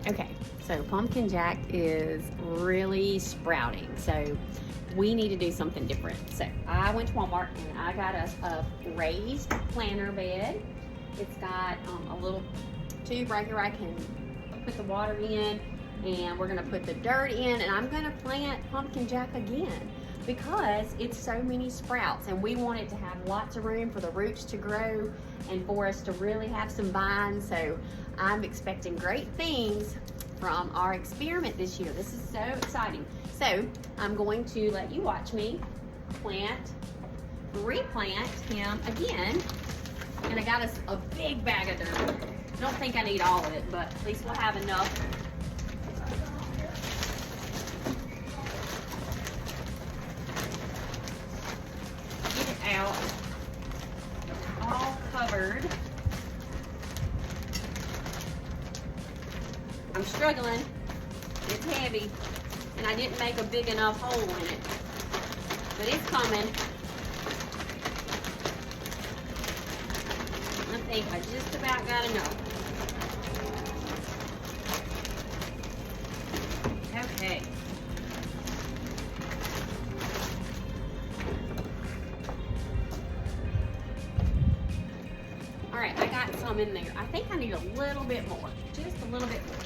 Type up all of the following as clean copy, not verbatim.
Okay, so pumpkin jack is really sprouting, so we need to do something different. So I went to Walmart and I got us a raised planter bed. It's got a little tube right here I can put the water in, and we're gonna put the dirt in, and I'm gonna plant pumpkin jack again because it's so many sprouts, and we want it to have lots of room for the roots to grow and for us to really have some vines. So I'm expecting great things from our experiment this year. This is so exciting. So I'm going to let you watch me replant him again. And I got us a big bag of dirt. I don't think I need all of it, but at least we'll have enough. Get it out. All covered. I'm struggling. It's heavy, and I didn't make a big enough hole in it, but it's coming. I think I just about got enough. Okay. All right, I got some in there. I think I need a little bit more, just a little bit more.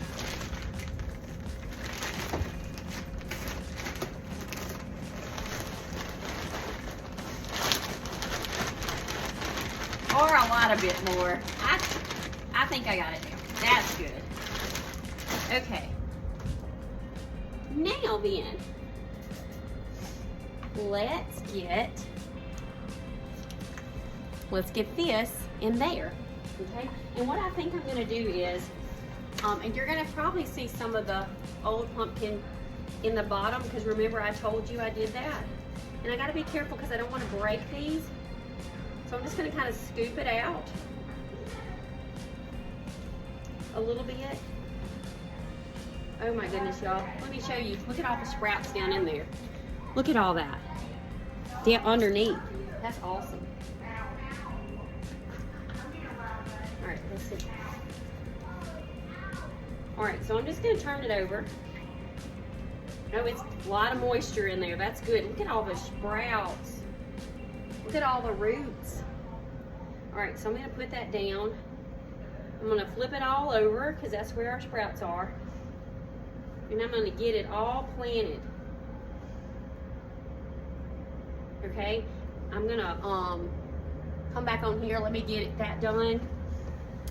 Or a lot of bit more. I think I got it now. That's good. Okay. Now then, let's get this in there. Okay. And what I think I'm gonna do is, and you're gonna probably see some of the old pumpkin in the bottom, because remember I told you I did that. And I gotta be careful because I don't want to break these. So I'm just going to kind of scoop it out a little bit. Oh my goodness, y'all. Let me show you. Look at all the sprouts down in there. Look at all that. Down underneath. That's awesome. All right, let's see. All right, so I'm just going to turn it over. Oh, it's a lot of moisture in there. That's good. Look at all the sprouts. Look at all the roots. All right, so I'm gonna put that down. I'm gonna flip it all over because that's where our sprouts are. And I'm gonna get it all planted. Okay, I'm gonna come back on here. Let me get that done.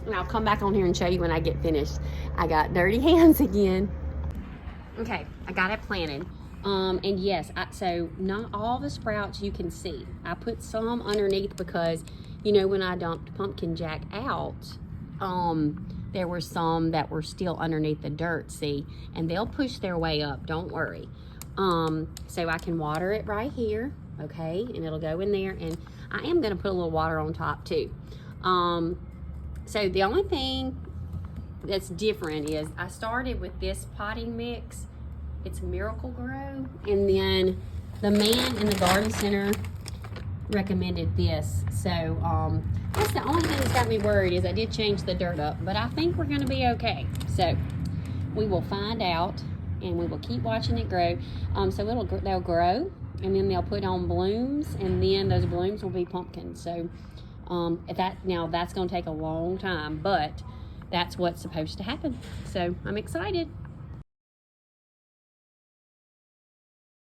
And I'll come back on here and show you when I get finished. I got dirty hands again. Okay, I got it planted. And yes, so not all the sprouts you can see. I put some underneath because, you know, when I dumped pumpkin jack out, there were some that were still underneath the dirt, see? And they'll push their way up, don't worry. So I can water it right here, okay? And it'll go in there, and I am gonna put a little water on top too. So the only thing that's different is I started with this potting mix. It's Miracle Grow, and then the man in the garden center recommended this. So that's the only thing that's got me worried is I did change the dirt up, but I think we're gonna be okay. So we will find out, and we will keep watching it grow. So they'll grow, and then they'll put on blooms, and then those blooms will be pumpkins. So that's gonna take a long time, but that's what's supposed to happen. So I'm excited.